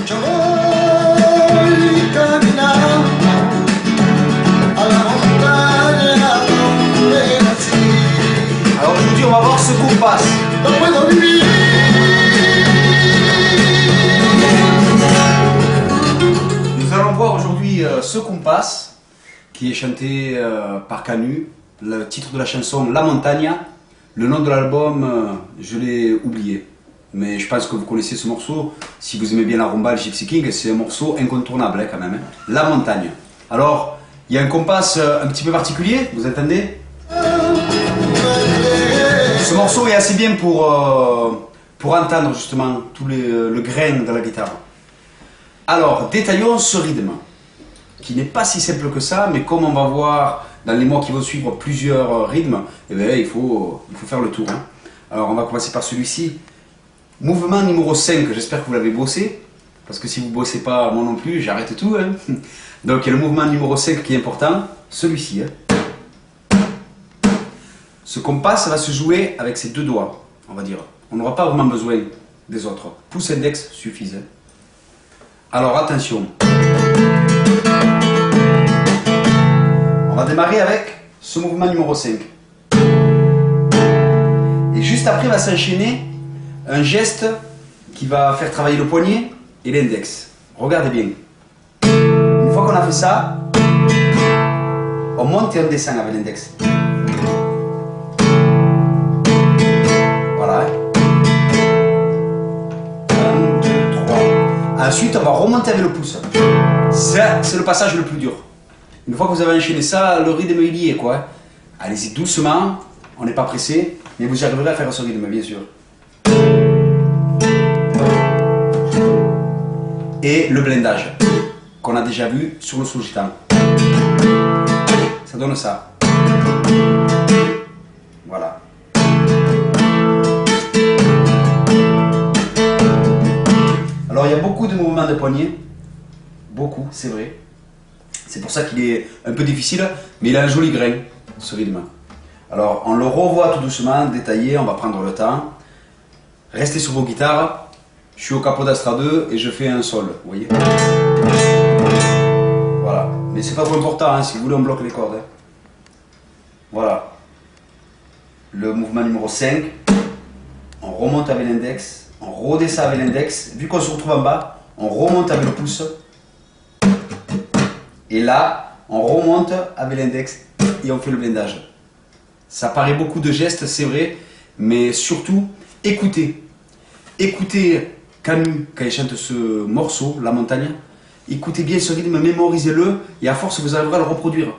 Yo voy caminando a la montaña donde nací. Alors aujourd'hui, on va voir ce qu'on passe. No puedo vivir. Nous allons voir aujourd'hui ce qu'on passe, qui est chanté par Canu. Le titre de la chanson La Montagne. Le nom de l'album, je l'ai oublié. Mais je pense que vous connaissez ce morceau. Si vous aimez bien la rumba, le Gypsy King, c'est un morceau incontournable quand même. La Montagne. Alors, il y a un compas un petit peu particulier, vous entendez? Ce morceau est assez bien pour entendre justement tout le grain de la guitare. Alors, détaillons ce rythme, qui n'est pas si simple que ça, mais comme on va voir dans les mois qui vont suivre plusieurs rythmes, eh bien, il faut faire le tour. Hein. Alors, on va commencer par celui-ci. Mouvement numéro 5, j'espère que vous l'avez bossé, parce que si vous ne bossez pas, moi non plus, j'arrête tout. Hein. Donc, il y a le mouvement numéro 5 qui est important, celui-ci. Hein. Ce compas, ça va se jouer avec ses deux doigts, on va dire. On n'aura pas vraiment besoin des autres. Pouce index suffisent. Hein. Alors, attention. On va démarrer avec ce mouvement numéro 5. Et juste après va s'enchaîner un geste qui va faire travailler le poignet et l'index. Regardez bien. Une fois qu'on a fait ça, on monte et on descend avec l'index. Voilà. 1, 2, 3. Ensuite, on va remonter avec le pouce. Ça, c'est le passage le plus dur. Une fois que vous avez enchaîné ça, le rythme il y est quoi. Allez-y doucement, on n'est pas pressé, mais vous arriverez à faire ce rythme bien sûr. Et le blindage, qu'on a déjà vu sur le slow gitan. Ça donne ça. Voilà. Alors il y a beaucoup de mouvements de poignet, beaucoup, c'est vrai. C'est pour ça qu'il est un peu difficile, mais il a un joli grain, ce rythme. Alors, on le revoit tout doucement, détaillé, on va prendre le temps. Restez sur vos guitares. Je suis au capot d'Astra 2 et je fais un sol, vous voyez. Voilà. Mais c'est pas trop important, hein, si vous voulez, on bloque les cordes. Hein. Voilà. Le mouvement numéro 5. On remonte avec l'index, on redescend avec l'index. Vu qu'on se retrouve en bas, on remonte avec le pouce. Et là, on remonte avec l'index et on fait le blindage. Ça paraît beaucoup de gestes, c'est vrai, mais surtout, écoutez. Écoutez Canu quand il chante ce morceau, La Montagne. Écoutez bien ce rythme, mémorisez-le, et à force, vous arriverez à le reproduire.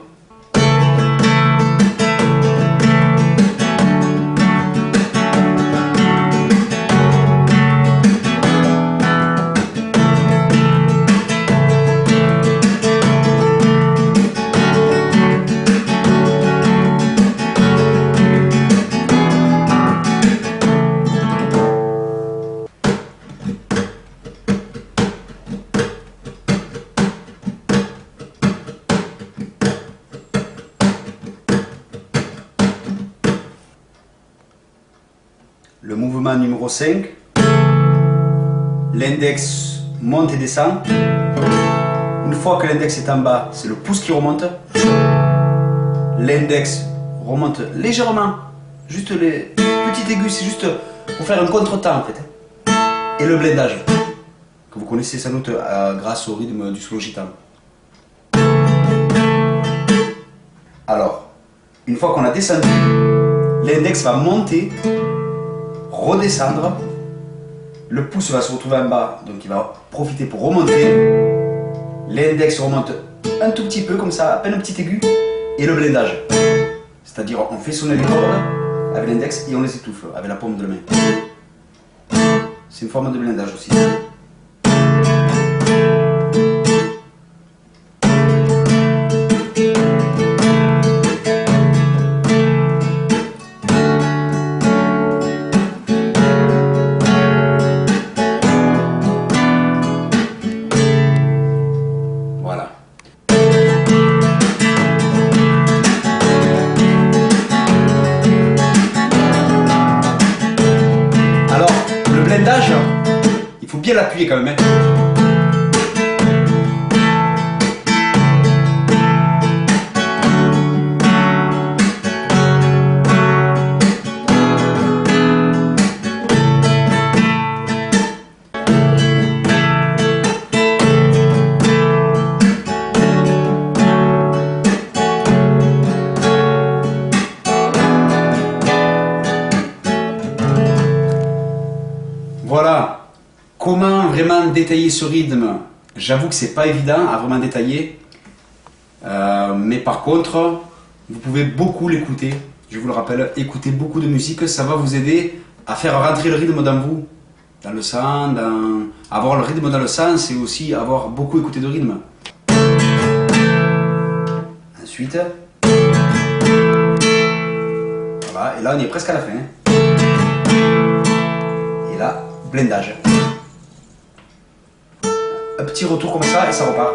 Le mouvement numéro 5, l'index monte et descend. Une fois que l'index est en bas, c'est le pouce qui remonte. L'index remonte légèrement, juste les petits aigus, c'est juste pour faire un contre-temps en fait. Et le blindage, que vous connaissez sans doute grâce au rythme du slow gitan. Alors, une fois qu'on a descendu, l'index va monter, redescendre, le pouce va se retrouver en bas, donc il va profiter pour remonter, l'index remonte un tout petit peu comme ça, à peine un petit aigu, et le blindage, c'est-à-dire on fait sonner les cordes avec l'index et on les étouffe avec la paume de la main. C'est une forme de blindage aussi. bien l'appuyer quand même. Hein. Comment vraiment détailler ce rythme? J'avoue que c'est pas évident à vraiment détailler. Mais par contre, vous pouvez beaucoup l'écouter. Je vous le rappelle, écouter beaucoup de musique, ça va vous aider à faire rentrer le rythme dans vous, dans le sang, avoir le rythme dans le sang, c'est aussi avoir beaucoup écouté de rythme. Ensuite, voilà, et là on est presque à la fin. Et là, blindage. Un petit retour comme ça et ça repart.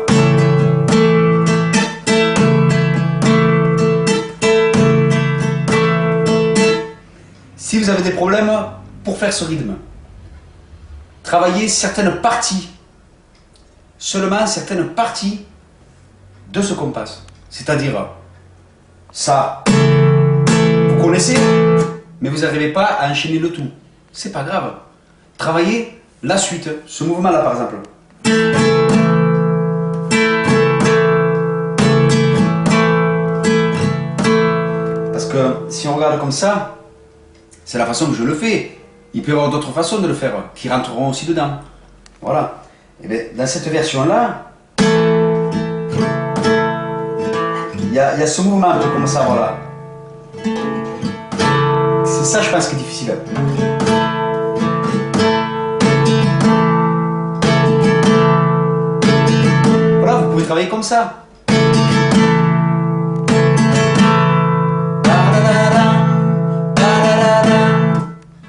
Si vous avez des problèmes pour faire ce rythme, travaillez certaines parties, seulement certaines parties de ce compas. C'est-à-dire, ça, vous connaissez, mais vous n'arrivez pas à enchaîner le tout. C'est pas grave. Travaillez la suite, ce mouvement-là par exemple. Parce que si on regarde comme ça, c'est la façon que je le fais. Il peut y avoir d'autres façons de le faire, qui rentreront aussi dedans. Voilà. Et bien, dans cette version-là, il y a ce mouvement un peu comme ça, voilà. C'est ça, je pense, qui est difficile. Voilà, vous pouvez travailler comme ça.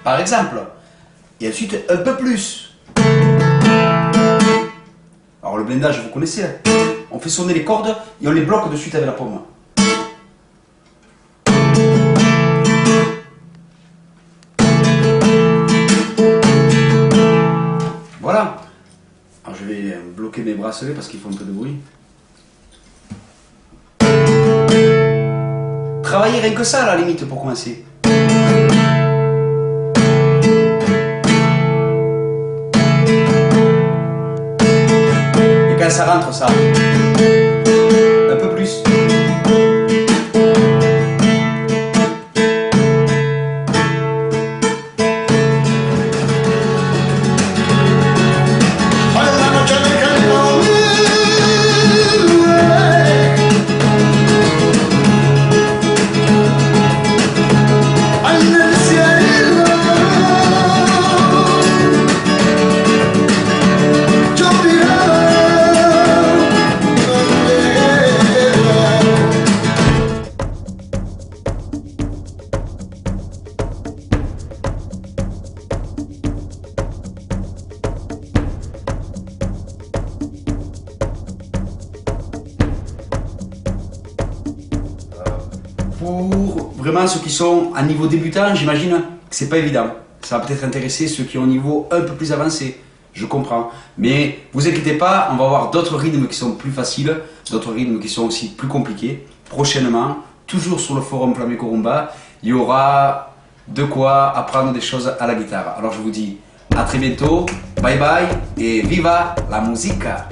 Par exemple, et ensuite un peu plus. Alors le blindage, vous connaissez, on fait sonner les cordes et on les bloque de suite avec la paume. Voilà. Alors je vais bloquer mes bracelets parce qu'ils font un peu de bruit. Travaillez rien que ça à la limite pour commencer. Ça rentre ça. Un peu plus. Pour vraiment ceux qui sont à niveau débutant, j'imagine que c'est pas évident. Ça va peut-être intéresser ceux qui ont un niveau un peu plus avancé, je comprends. Mais vous inquiétez pas, on va avoir d'autres rythmes qui sont plus faciles, d'autres rythmes qui sont aussi plus compliqués. Prochainement, toujours sur le forum Flamenco Rumba, il y aura de quoi apprendre des choses à la guitare. Alors je vous dis à très bientôt, bye bye et viva la musica!